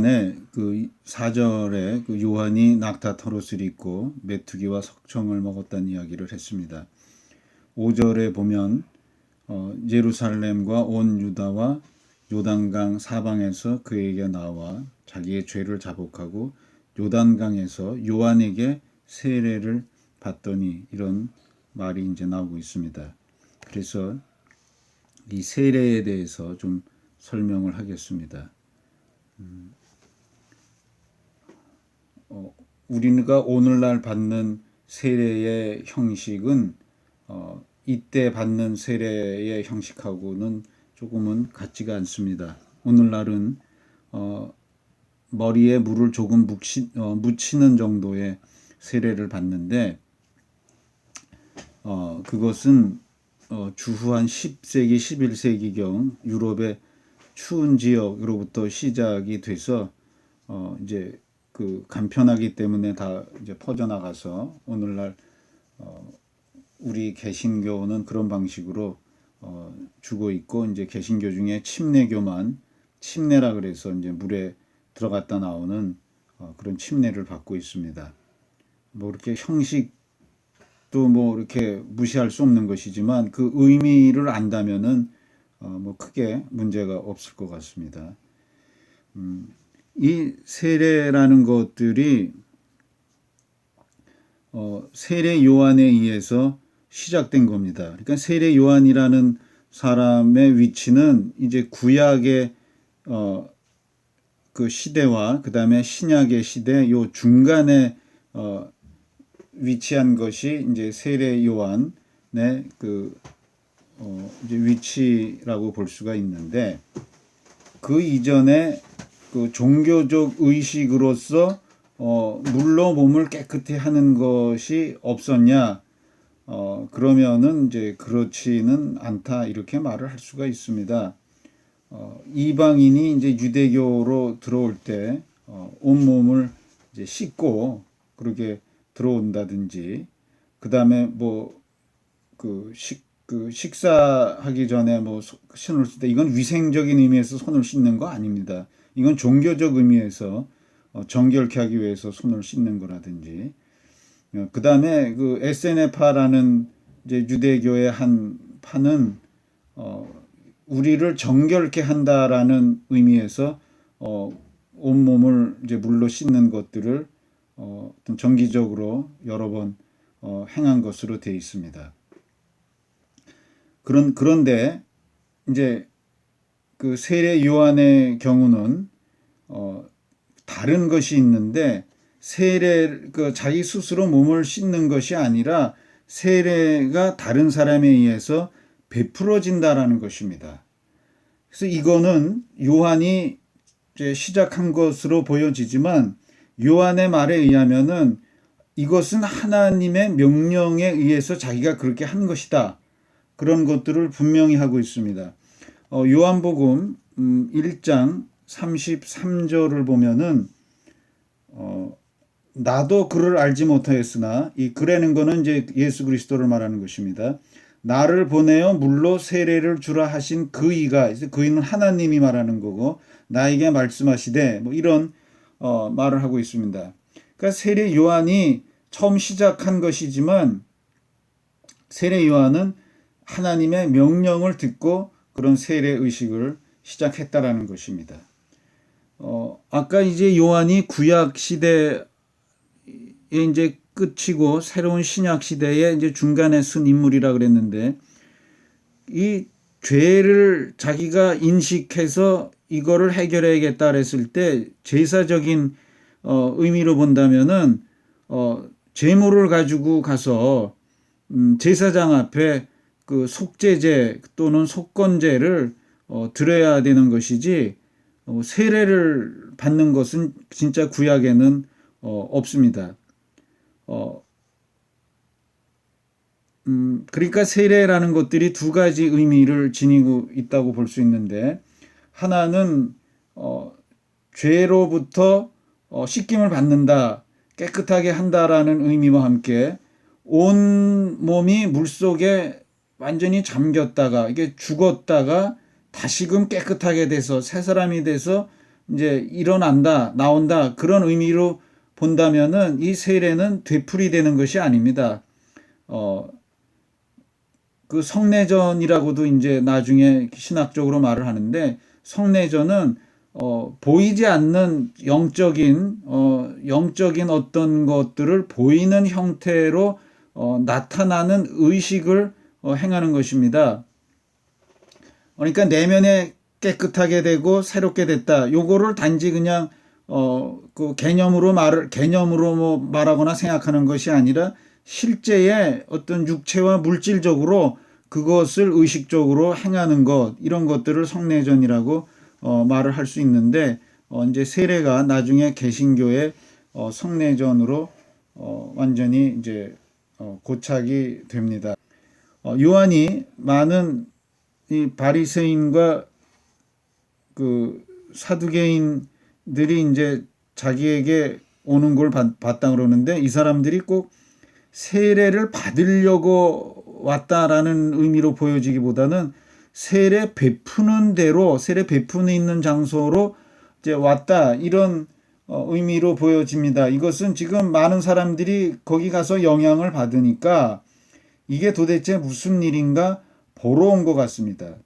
시간에 그 4절에 그 요한이 낙타 털옷을 입고 메투기와 석청을 먹었다는 이야기를 했습니다. 5절에 보면 예루살렘과 온 유다와 요단강 사방에서 그에게 나와 자기의 죄를 자복하고 요단강에서 요한에게 세례를 받더니, 이런 말이 이제 나오고 있습니다. 그래서 이 세례에 대해서 좀 설명을 하겠습니다. 우리가 오늘날 받는 세례의 형식은 이때 받는 세례의 형식하고는 조금은 같지가 않습니다. 오늘날은 머리에 물을 조금 묻히는 정도의 세례를 받는데, 그것은 주후 한 10세기, 11세기경 유럽의 추운 지역으로부터 시작이 돼서 이제 그 간편하기 때문에 다 이제 퍼져나가서 오늘날 우리 개신교는 그런 방식으로 주고 있고, 이제 개신교 중에 침례교만, 침례라 그래서 이제 물에 들어갔다 나오는 그런 침례를 받고 있습니다. 뭐 이렇게 형식도 뭐 이렇게 무시할 수 없는 것이지만 그 의미를 안다면은 뭐 크게 문제가 없을 것 같습니다. 이 세례라는 것들이 세례 요한에 의해서 시작된 겁니다. 그러니까 세례 요한이라는 사람의 위치는 이제 구약의 그 시대와 그 다음에 신약의 시대 요 중간에 위치한 것이 이제 세례 요한의 그 이제 위치라고 볼 수가 있는데, 그 이전에 그 종교적 의식으로서 물로 몸을 깨끗이 하는 것이 없었냐? 그러면은 이제 그렇지는 않다, 이렇게 말을 할 수가 있습니다. 이방인이 이제 유대교로 들어올 때 온몸을 이제 씻고 그렇게 들어온다든지, 그 다음에 뭐 그 식사하기 전에 뭐 손을 쓸 때, 이건 위생적인 의미에서 손을 씻는 거 아닙니다. 이건 종교적 의미에서 정결케 하기 위해서 손을 씻는 거라든지, 그 다음에 그 에세네파라는 이제 유대교의 한 파는 우리를 정결케 한다라는 의미에서 온몸을 이제 물로 씻는 것들을 어떤 정기적으로 여러 번 행한 것으로 되어 있습니다. 그런데 이제 그 세례 요한의 경우는 다른 것이 있는데, 그 자기 스스로 몸을 씻는 것이 아니라 세례가 다른 사람에 의해서 베풀어진다라는 것입니다. 그래서 이거는 요한이 이제 시작한 것으로 보여지지만, 요한의 말에 의하면은 이것은 하나님의 명령에 의해서 자기가 그렇게 한 것이다, 그런 것들을 분명히 하고 있습니다. 요한복음 1장 33절을 보면은 나도 그를 알지 못하였으나, 이 그라는 거는 이제 예수 그리스도를 말하는 것입니다. 나를 보내어 물로 세례를 주라 하신 그이가, 그이는 하나님이 말하는 거고, 나에게 말씀하시되, 뭐 이런 말을 하고 있습니다. 그러니까 세례 요한이 처음 시작한 것이지만, 세례 요한은 하나님의 명령을 듣고 그런 세례 의식을 시작했다라는 것입니다. 아까 이제 요한이 구약 시대에 이제 끝이고 새로운 신약 시대에 이제 중간에 쓴 인물이라 그랬는데, 이 죄를 자기가 인식해서 이거를 해결해야겠다 그랬을 때 제사적인 의미로 본다면은 제물을 가지고 가서 제사장 앞에 그 속죄제 또는 속건제를 드려야 되는 것이지, 세례를 받는 것은 진짜 구약에는 없습니다. 그러니까 세례라는 것들이 두 가지 의미를 지니고 있다고 볼 수 있는데, 하나는 죄로부터 씻김을 받는다, 깨끗하게 한다라는 의미와 함께 온 몸이 물속에 완전히 잠겼다가 이게 죽었다가 다시금 깨끗하게 돼서 새 사람이 돼서 이제 일어난다, 나온다 그런 의미로 본다면은 이 세례는 되풀이되는 것이 아닙니다. 그 성례전이라고도 이제 나중에 신학적으로 말을 하는데 성례전은 보이지 않는 영적인 어떤 것들을 보이는 형태로 나타나는 의식을 행하는 것입니다. 그러니까 내면에 깨끗하게 되고 새롭게 됐다. 요거를 단지 그냥 그 개념으로 뭐 말하거나 생각하는 것이 아니라 실제의 어떤 육체와 물질적으로 그것을 의식적으로 행하는 것, 이런 것들을 성례전이라고 말을 할 수 있는데 이제 세례가 나중에 개신교의 성례전으로 완전히 이제 고착이 됩니다. 요한이 많은 이 바리새인과 그 사두개인들이 이제 자기에게 오는 걸 봤다 그러는데 이 사람들이 꼭 세례를 받으려고 왔다라는 의미로 보여지기보다는 세례 베푸는 대로, 세례 베푸는 있는 장소로 이제 왔다, 이런 의미로 보여집니다. 이것은 지금 많은 사람들이 거기 가서 영향을 받으니까 이게 도대체 무슨 일인가 보러 온 것 같습니다.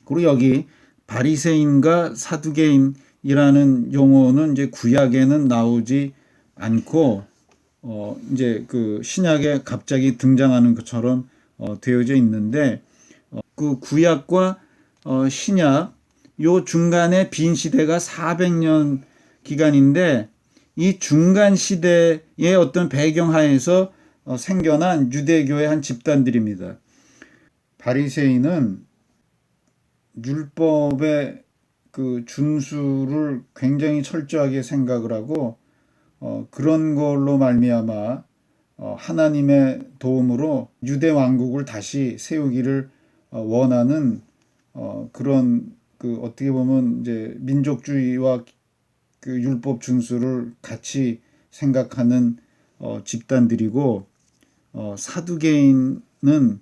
그리고 여기 바리새인과 사두개인이라는 용어는 이제 구약에는 나오지 않고 이제 그 신약에 갑자기 등장하는 것처럼 되어져 있는데 그 구약과 신약 요 중간에 빈 시대가 400년 기간인데 이 중간 시대의 어떤 배경하에서 생겨난 유대교의 한 집단들입니다. 바리새인은 율법의 그 준수를 굉장히 철저하게 생각을 하고 그런 걸로 말미암아 하나님의 도움으로 유대 왕국을 다시 세우기를 원하는 그런 그 어떻게 보면 이제 민족주의와 그 율법 준수를 같이 생각하는 집단들이고 사두개인은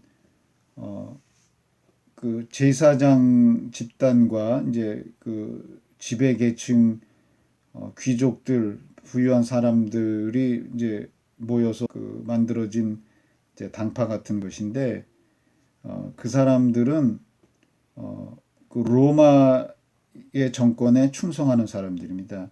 그 제사장 집단과 이제 그 지배계층 귀족들 부유한 사람들이 이제 모여서 그 만들어진 이제 당파 같은 것인데 그 사람들은 그 로마의 정권에 충성하는 사람들입니다.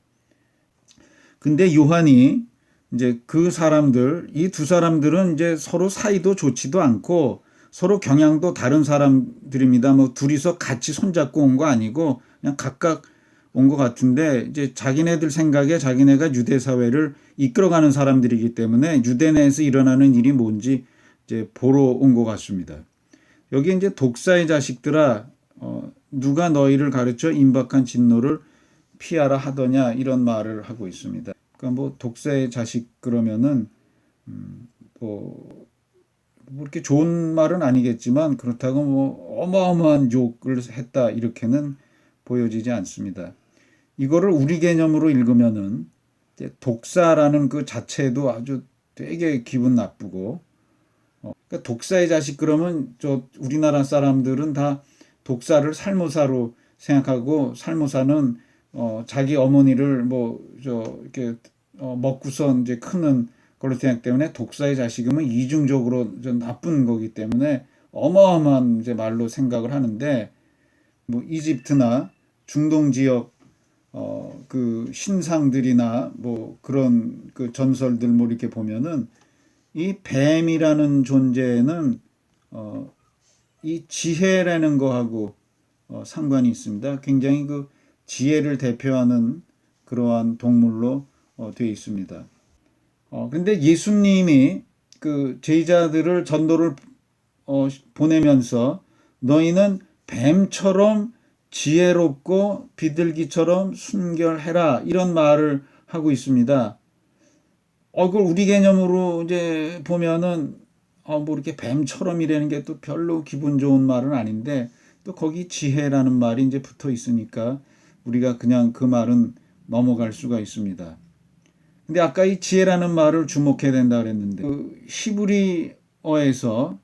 근데 요한이 이제 그 사람들, 이 두 사람들은 이제 서로 사이도 좋지도 않고 서로 경향도 다른 사람들입니다. 뭐 둘이서 같이 손잡고 온 거 아니고 그냥 각각 온 것 같은데 이제 자기네들 생각에 자기네가 유대 사회를 이끌어가는 사람들이기 때문에 유대 내에서 일어나는 일이 뭔지 이제 보러 온 것 같습니다. 여기 이제 독사의 자식들아, 누가 너희를 가르쳐 임박한 진노를 피하라 하더냐, 이런 말을 하고 있습니다. 그러니까 뭐 독사의 자식 그러면은 뭐 이렇게 좋은 말은 아니겠지만 그렇다고 뭐 어마어마한 욕을 했다 이렇게는 보여지지 않습니다. 이거를 우리 개념으로 읽으면은 이제 독사라는 그 자체도 아주 되게 기분 나쁘고 그러니까 독사의 자식 그러면 저 우리나라 사람들은 다 독사를 살모사로 생각하고 살모사는 자기 어머니를 뭐 저 이렇게 먹고선 이제 크는 걸로 생각 때문에 독사의 자식이면 이중적으로 좀 나쁜 거기 때문에 어마어마한 이제 말로 생각을 하는데 뭐 이집트나 중동 지역 그 신상들이나 뭐 그런 그 전설들 뭐 이렇게 보면은 이 뱀이라는 존재는 이 지혜라는 거하고 상관이 있습니다. 굉장히 그 지혜를 대표하는 그러한 동물로 되어 있습니다. 근데 예수님이 그 제자들을 전도를 보내면서 너희는 뱀처럼 지혜롭고 비둘기처럼 순결해라, 이런 말을 하고 있습니다. 그걸 우리 개념으로 이제 보면은 뭐 이렇게 뱀처럼이라는 게 또 별로 기분 좋은 말은 아닌데 또 거기 지혜라는 말이 이제 붙어 있으니까 우리가 그냥 그 말은 넘어갈 수가 있습니다. 근데 아까 이 지혜라는 말을 주목해야 된다 그랬는데 그 히브리어에서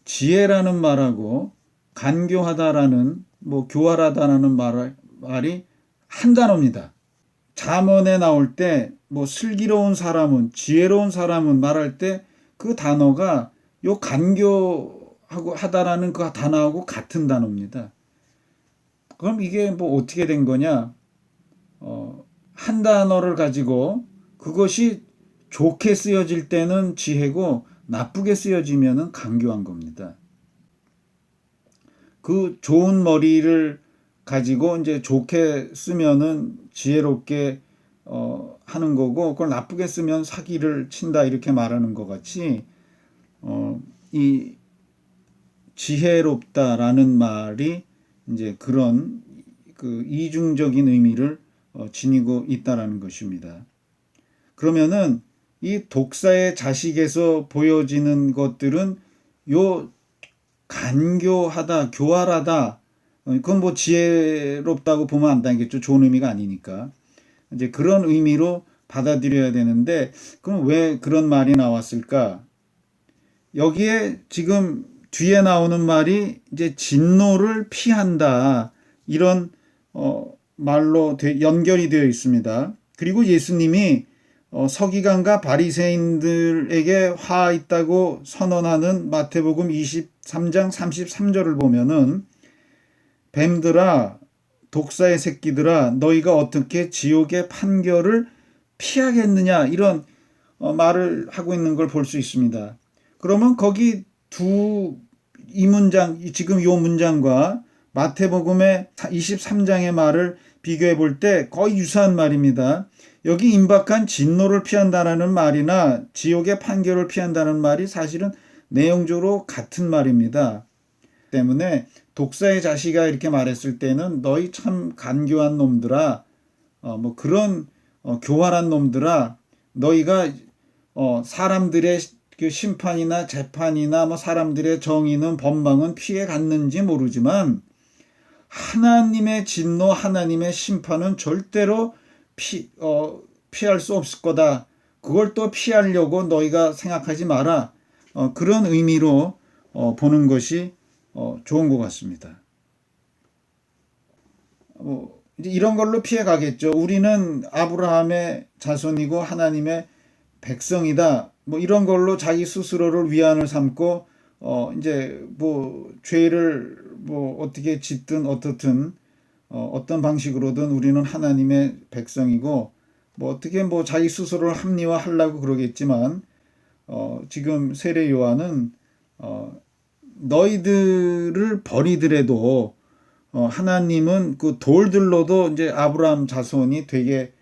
지혜라는 말하고 간교하다라는 뭐 교활하다라는 말이 한 단어입니다. 잠언에 나올 때 뭐 슬기로운 사람은, 지혜로운 사람은 말할 때 그 단어가 요 간교하고 하다라는 그 단어하고 같은 단어입니다. 그럼 이게 뭐 어떻게 된 거냐? 한 단어를 가지고 그것이 좋게 쓰여질 때는 지혜고 나쁘게 쓰여지면은 간교한 겁니다. 그 좋은 머리를 가지고 이제 좋게 쓰면은 지혜롭게 하는 거고, 그걸 나쁘게 쓰면 사기를 친다 이렇게 말하는 것 같이 이 지혜롭다라는 말이 이제 그런 그 이중적인 의미를 지니고 있다라는 것입니다. 그러면은 이 독사의 자식에서 보여지는 것들은 요 간교하다, 교활하다, 그건 뭐 지혜롭다고 보면 안 되겠죠. 좋은 의미가 아니니까. 이제 그런 의미로 받아들여야 되는데, 그럼 왜 그런 말이 나왔을까? 여기에 지금 뒤에 나오는 말이 이제 진노를 피한다, 이런 말로 연결이 되어 있습니다. 그리고 예수님이 서기관과 바리새인들에게 화 있다고 선언하는 마태복음 23장 33절을 보면은 뱀들아, 독사의 새끼들아, 너희가 어떻게 지옥의 판결을 피하겠느냐, 이런 말을 하고 있는 걸 볼 수 있습니다. 그러면 거기 이 문장, 지금 이 문장과 마태복음의 23장의 말을 비교해 볼 때 거의 유사한 말입니다. 여기 임박한 진노를 피한다는 말이나 지옥의 판결을 피한다는 말이 사실은 내용적으로 같은 말입니다. 때문에 독사의 자식아 이렇게 말했을 때는 너희 참 간교한 놈들아, 뭐 그런 교활한 놈들아, 너희가 사람들의 그 심판이나 재판이나 뭐 사람들의 정의는 법망은 피해 갔는지 모르지만 하나님의 진노, 하나님의 심판은 절대로 피할 수 없을 거다. 그걸 또 피하려고 너희가 생각하지 마라. 그런 의미로 보는 것이 좋은 것 같습니다. 이제 이런 걸로 피해 가겠죠. 우리는 아브라함의 자손이고 하나님의 백성이다. 뭐 이런 걸로 자기 스스로를 위안을 삼고 이제 뭐 죄를 뭐 어떻게 짓든 어떻든 어떤 방식으로든 우리는 하나님의 백성이고, 뭐 어떻게 뭐 자기 스스로를 합리화하려고 그러겠지만 지금 세례 요한은 너희들을 버리더라도 하나님은 그 돌들로도 이제 아브라함 자손이 되게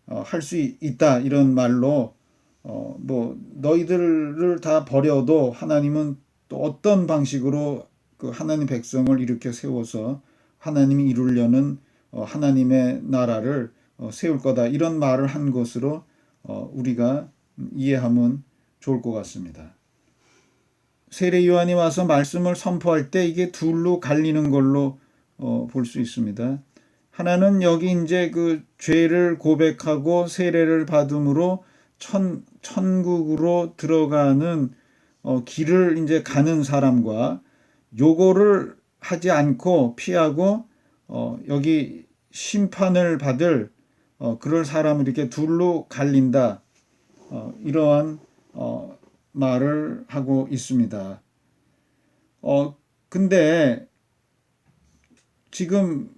할 수 있다, 이런 말로 뭐 너희들을 다 버려도 하나님은 또 어떤 방식으로 그 하나님 백성을 일으켜 세워서 하나님이 이루려는 하나님의 나라를 세울 거다, 이런 말을 한 것으로 우리가 이해하면 좋을 것 같습니다. 세례 요한이 와서 말씀을 선포할 때 이게 둘로 갈리는 걸로 볼 수 있습니다. 하나는 여기 이제 그 죄를 고백하고 세례를 받음으로 천국으로 들어가는 길을 이제 가는 사람과, 요거를 하지 않고 피하고 여기 심판을 받을 그럴 사람을 이렇게 둘로 갈린다, 이러한 말을 하고 있습니다. 근데 지금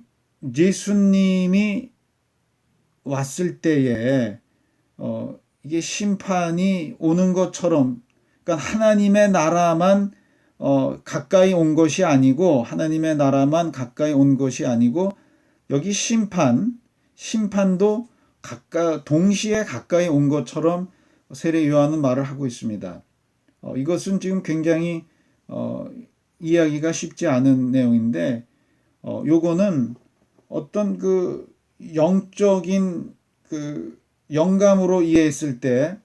예수님이 왔을 때에 이게 심판이 오는 것처럼, 그러니까 하나님의 나라만 가까이 온 것이 아니고, 하나님의 나라만 가까이 온 것이 아니고, 여기 심판도 동시에 가까이 온 것처럼 세례 요한은 말을 하고 있습니다. 이것은 지금 굉장히 이해하기가 쉽지 않은 내용인데, 요거는 어떤 그 영적인 그 영감으로 이해했을 때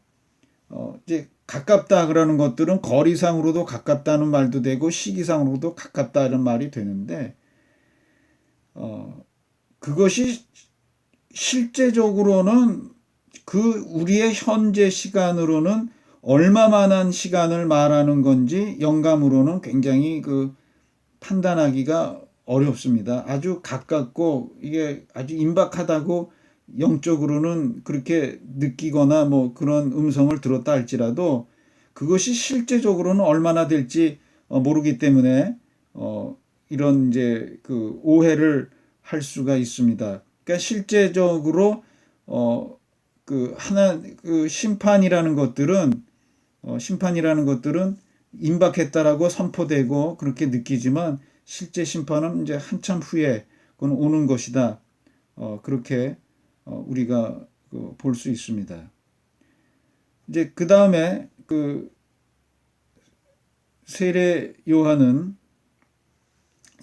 이제 가깝다 그러는 것들은 거리상으로도 가깝다는 말도 되고 시기상으로도 가깝다는 말이 되는데, 그것이 실제적으로는 그 우리의 현재 시간으로는 얼마만한 시간을 말하는 건지 영감으로는 굉장히 그 판단하기가 어렵습니다. 아주 가깝고 이게 아주 임박하다고 영적으로는 그렇게 느끼거나 뭐 그런 음성을 들었다 할지라도 그것이 실제적으로는 얼마나 될지 모르기 때문에 이런 이제 그 오해를 할 수가 있습니다. 그러니까 실제적으로 그 하나 그 심판이라는 것들은 임박했다라고 선포되고 그렇게 느끼지만 실제 심판은 이제 한참 후에 그건 오는 것이다. 그렇게 우리가 볼 수 있습니다. 이제 그 다음에 그 세례 요한은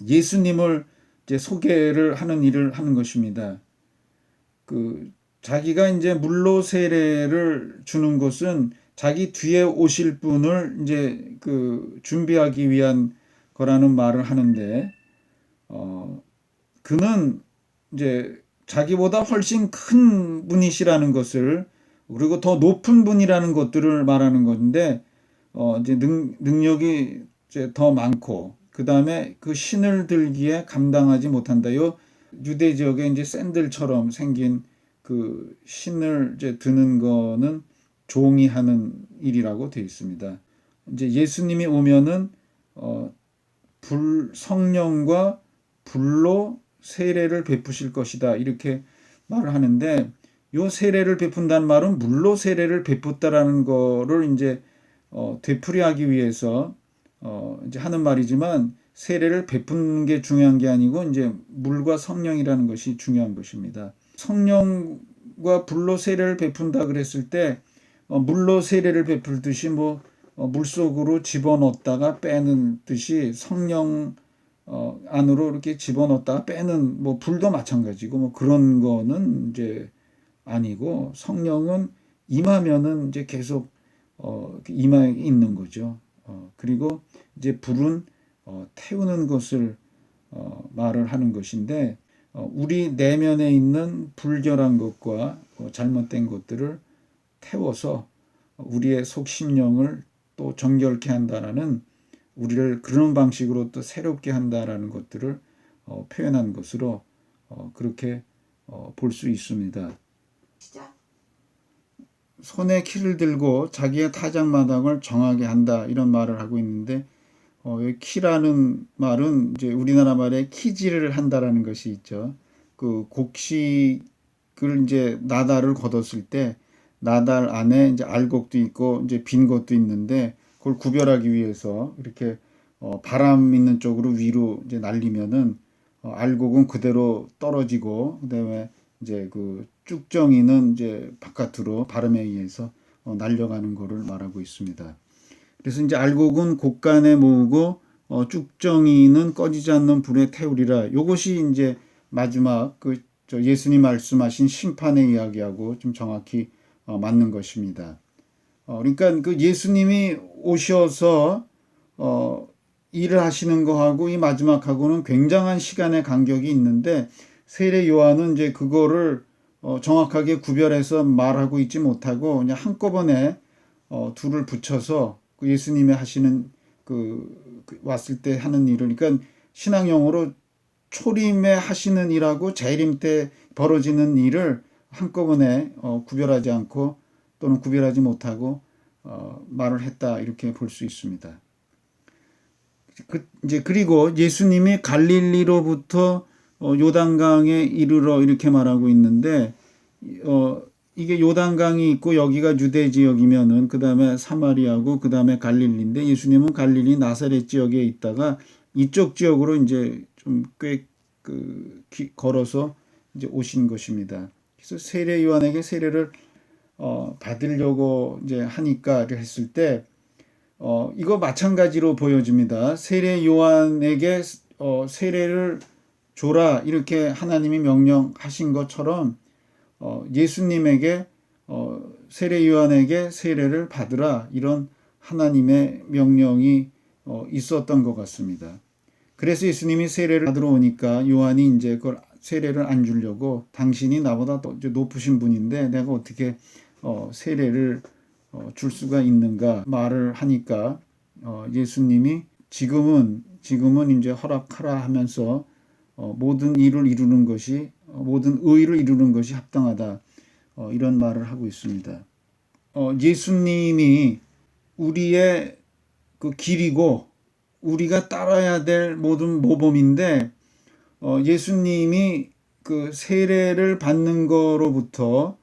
예수님을 이제 소개를 하는 일을 하는 것입니다. 그 자기가 이제 물로 세례를 주는 것은 자기 뒤에 오실 분을 이제 그 준비하기 위한 거라는 말을 하는데, 그는 이제 자기보다 훨씬 큰 분이시라는 것을, 그리고 더 높은 분이라는 것들을 말하는 건데, 이제 능력이 이제 더 많고, 그 다음에 그 신을 들기에 감당하지 못한다. 요 유대 지역에 이제 샌들처럼 생긴 그 신을 이제 드는 거는 종이 하는 일이라고 되어 있습니다. 이제 예수님이 오면은 성령과 불로 세례를 베푸실 것이다. 이렇게 말을 하는데 요 세례를 베푼다는 말은 물로 세례를 베푸다라는 거를 이제 되풀이하기 위해서 이제 하는 말이지만 세례를 베푸는 게 중요한 게 아니고 이제 물과 성령이라는 것이 중요한 것입니다. 성령과 불로 세례를 베푼다 그랬을 때 물로 세례를 베풀듯이 뭐 물속으로 집어넣었다가 빼는 듯이 성령 안으로 이렇게 집어넣었다가 빼는 뭐 불도 마찬가지고 뭐 그런 거는 이제 아니고 성령은 임하면은 이제 계속 임하에 있는 거죠. 그리고 이제 불은 태우는 것을 말을 하는 것인데 우리 내면에 있는 불결한 것과 잘못된 것들을 태워서 우리의 속심령을 또 정결케 한다라는 우리를 그런 방식으로 또 새롭게 한다라는 것들을 표현한 것으로 그렇게 볼 수 있습니다. 손에 키를 들고 자기의 타작마당을 정하게 한다 이런 말을 하고 있는데 키라는 말은 이제 우리나라 말에 키질을 한다라는 것이 있죠. 그 곡식을 이제 나달을 거뒀을 때 나달 안에 이제 알곡도 있고 이제 빈 것도 있는데 그걸 구별하기 위해서 이렇게 바람 있는 쪽으로 위로 이제 날리면은 알곡은 그대로 떨어지고 그다음에 이제 그 쭉정이는 이제 바깥으로 바람에 의해서 날려가는 것을 말하고 있습니다. 그래서 이제 알곡은 곡간에 모으고 쭉정이는 꺼지지 않는 불에 태우리라. 이것이 이제 마지막 그 예수님 말씀하신 심판의 이야기하고 좀 정확히 맞는 것입니다. 그러니까 그 예수님이 오셔서 일을 하시는 거하고 이 마지막하고는 굉장한 시간의 간격이 있는데 세례 요한은 이제 그거를 정확하게 구별해서 말하고 있지 못하고 그냥 한꺼번에 둘을 붙여서 그 예수님이 하시는 그 왔을 때 하는 일을 그러니까 신앙용어로 초림에 하시는 일하고 재림 때 벌어지는 일을 한꺼번에 구별하지 않고 또는 구별하지 못하고 말을 했다 이렇게 볼 수 있습니다. 이제 그리고 예수님이 갈릴리로부터 요단강에 이르러 이렇게 말하고 있는데 이게 요단강이 있고 여기가 유대 지역이면은 그 다음에 사마리아고 그 다음에 갈릴리인데 예수님은 갈릴리 나사렛 지역에 있다가 이쪽 지역으로 이제 좀 꽤 걸어서 이제 오신 것입니다. 그래서 세례 요한에게 세례를 받으려고 이제 하니까 했을 때 이거 마찬가지로 보여집니다. 세례 요한에게 세례를 줘라 이렇게 하나님이 명령하신 것처럼 예수님에게 세례 요한에게 세례를 받으라 이런 하나님의 명령이 있었던 것 같습니다. 그래서 예수님이 세례를 받으러 오니까 요한이 이제 그걸 세례를 안 주려고 당신이 나보다 더 높으신 분인데 내가 어떻게 세례를 줄 수가 있는가 말을 하니까 예수님이 지금은 이제 허락하라 하면서 모든 일을 이루는 것이 모든 의를 이루는 것이 합당하다. 이런 말을 하고 있습니다. 예수님이 우리의 그 길이고 우리가 따라야 될 모든 모범인데 예수님이 그 세례를 받는 거로부터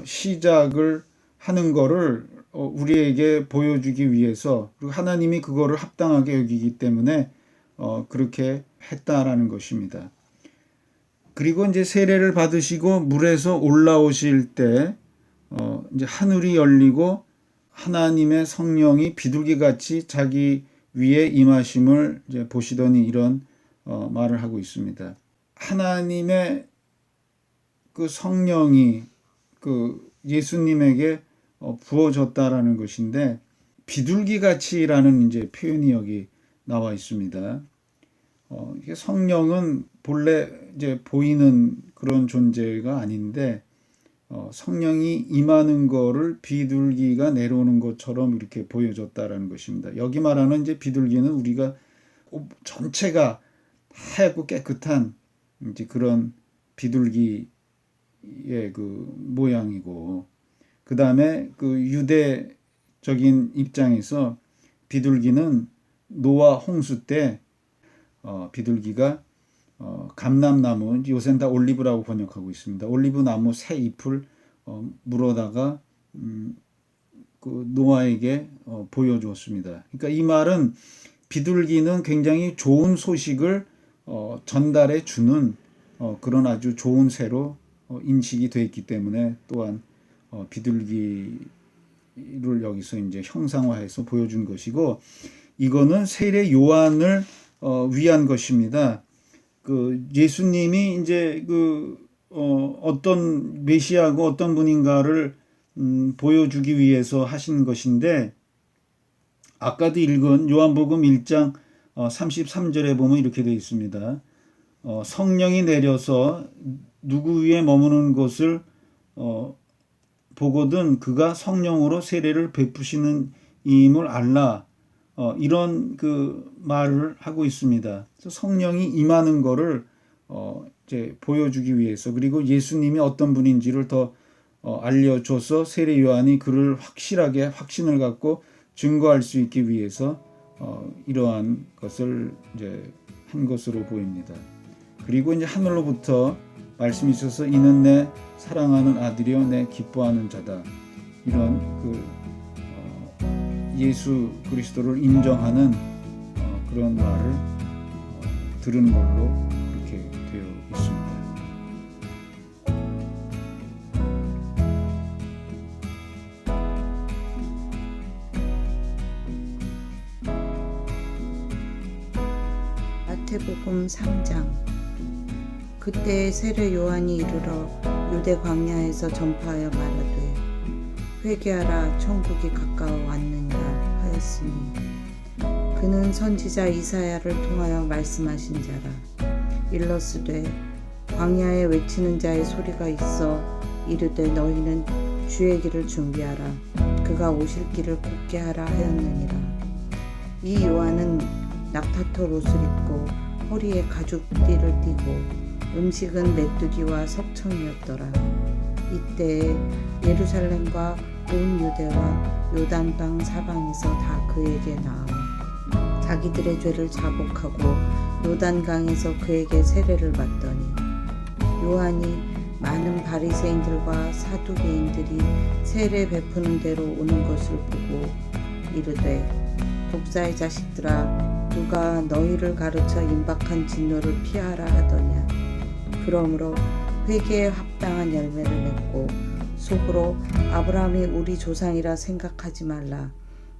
시작을 하는 거를 우리에게 보여주기 위해서, 그리고 하나님이 그거를 합당하게 여기기 때문에 그렇게 했다라는 것입니다. 그리고 이제 세례를 받으시고 물에서 올라오실 때 이제 하늘이 열리고 하나님의 성령이 비둘기같이 자기 위에 임하심을 이제 보시더니 이런 말을 하고 있습니다. 하나님의 그 성령이 그 예수님에게 부어졌다라는 것인데, 비둘기같이라는 이제 표현이 여기 나와 있습니다. 이게 성령은 본래 이제 보이는 그런 존재가 아닌데 성령이 임하는 거를 비둘기가 내려오는 것처럼 이렇게 보여줬다라는 것입니다. 여기 말하는 이제 비둘기는 우리가 전체가 하얗고 깨끗한 이제 그런 비둘기의 그 모양이고, 그 다음에 그 유대적인 입장에서 비둘기는 노아 홍수 때 비둘기가 감람나무, 요새는 다 올리브라고 번역하고 있습니다. 올리브 나무 새 잎을 물어다가 그 노아에게 보여주었습니다. 그러니까 이 말은 비둘기는 굉장히 좋은 소식을 전달해 주는 그런 아주 좋은 새로 인식이 되어 있기 때문에, 또한 비둘기를 여기서 이제 형상화해서 보여준 것이고, 이거는 세례 요한을 위한 것입니다. 그 예수님이 이제 어떤 메시아고 어떤 분인가를 보여주기 위해서 하신 것인데, 아까도 읽은 요한복음 1장 33절에 보면 이렇게 되어 있습니다. 성령이 내려서 누구 위에 머무는 것을 보거든 그가 성령으로 세례를 베푸시는 이임을 알라. 이런 그 말을 하고 있습니다. 성령이 임하는 거를 이제 보여주기 위해서, 그리고 예수님이 어떤 분인지를 더 알려줘서 세례 요한이 그를 확실하게 확신을 갖고 증거할 수 있기 위해서 이러한 것을 이제 한 것으로 보입니다. 그리고 이제 하늘로부터 말씀이 있어서 이는 내 사랑하는 아들이요 내 기뻐하는 자다. 이런 그 예수 그리스도를 인정하는 그런 말을 들은 걸로 그렇게 되어 있습니다. 마태복음 3장. 그때 세례 요한이 이르러 유대 광야에서 전파하여 말하되 회개하라 천국이 가까워 왔느니라 하였으니, 그는 선지자 이사야를 통하여 말씀하신 자라. 일러스되 광야에 외치는 자의 소리가 있어 이르되 너희는 주의 길을 준비하라, 그가 오실 길을 곧게 하라 하였느니라. 이 요한은 낙타털 옷을 입고 허리에 가죽띠를 띠고 음식은 메뚜기와 석청이었더라. 이때에 예루살렘과 온 유대와 요단강 사방에서 다 그에게 나아 자기들의 죄를 자복하고 요단강에서 그에게 세례를 받더니, 요한이 많은 바리새인들과 사두개인들이 세례 베푸는 대로 오는 것을 보고 이르되 독사의 자식들아, 누가 너희를 가르쳐 임박한 진노를 피하라 하더냐. 그러므로 회개에 합당한 열매를 맺고 속으로 아브라함이 우리 조상이라 생각하지 말라.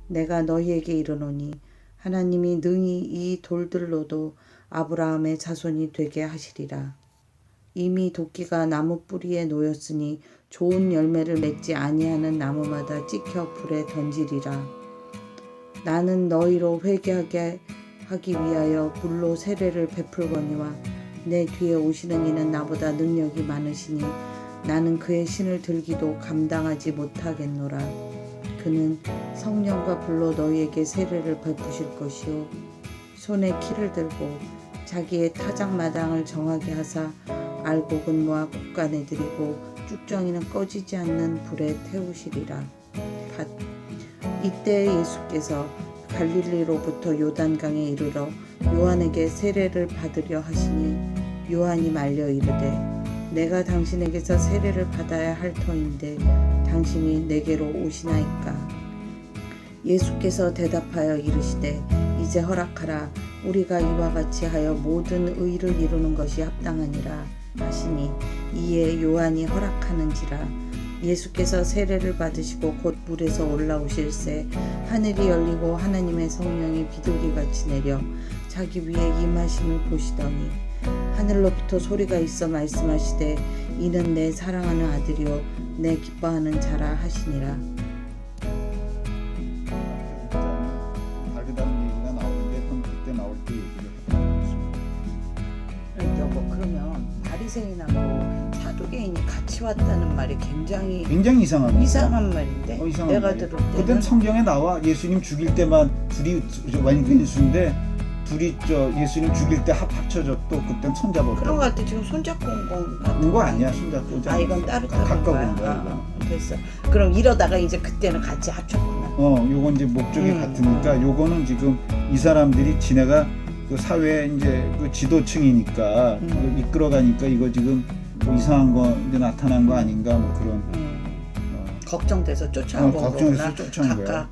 내가 너희에게 이르노니 하나님이 능히 이 돌들로도 아브라함의 자손이 되게 하시리라. 이미 도끼가 나무 뿌리에 놓였으니 좋은 열매를 맺지 아니하는 나무마다 찍혀 불에 던지리라. 나는 너희로 회개하게 하기 위하여 물로 세례를 베풀거니와 내 뒤에 오시는 이는 나보다 능력이 많으시니 나는 그의 신을 들기도 감당하지 못하겠노라. 그는 성령과 불로 너희에게 세례를 베푸실 것이요 손에 키를 들고 자기의 타작마당을 정하게 하사 알곡은 모아 곳간에 들이고 쭉정이는 꺼지지 않는 불에 태우시리라. 밭. 이때 예수께서 갈릴리로부터 요단강에 이르러 요한에게 세례를 받으려 하시니 요한이 말려 이르되 내가 당신에게서 세례를 받아야 할 터인데 당신이 내게로 오시나이까. 예수께서 대답하여 이르시되 이제 허락하라. 우리가 이와 같이 하여 모든 의를 이루는 것이 합당하니라 하시니 이에 요한이 허락하는지라. 예수께서 세례를 받으시고 곧 물에서 올라오실새 하늘이 열리고 하나님의 성령이 비둘기같이 내려 자기 위에 임하심을 보시더니 하늘로부터 소리가 있어 말씀하시되 이는 내 사랑하는 아들이요 내 기뻐하는 자라 하시니라. 다르다는 얘기가 나오는데 그럼 그때 나올 때 얘기를 해보겠습니다. 여보, 그러면 바리새인하고 사두개인이 같이 왔다는 말이 굉장히 이상합니다. 이상한 말인데 이상한 내가 말이에요. 들을 때는 그땐 성경에 나와 예수님 죽일 때만 둘이 완근수인데 둘이 예수님 죽일 때 합쳐졌고 그땐 손잡았고 그런 거 같아. 지금 손잡고 온 거 같은 거 아니야. 손잡고 오지 아, 이건 않았어. 따로 따로 가까운 거야. 거야. 됐어. 그럼 이러다가 이제 그때는 같이 합쳤구나. 요건 이제 목적이 같으니까 요거는 지금 이 사람들이 지네가 그 사회 이제 그 지도층이니까 그 이끌어가니까 이거 지금 뭐 이상한 거 이제 나타난 거 아닌가 뭐 그런 걱정돼서 쫓아온 거구나. 걱정해서 쫓아온 거야. 각각.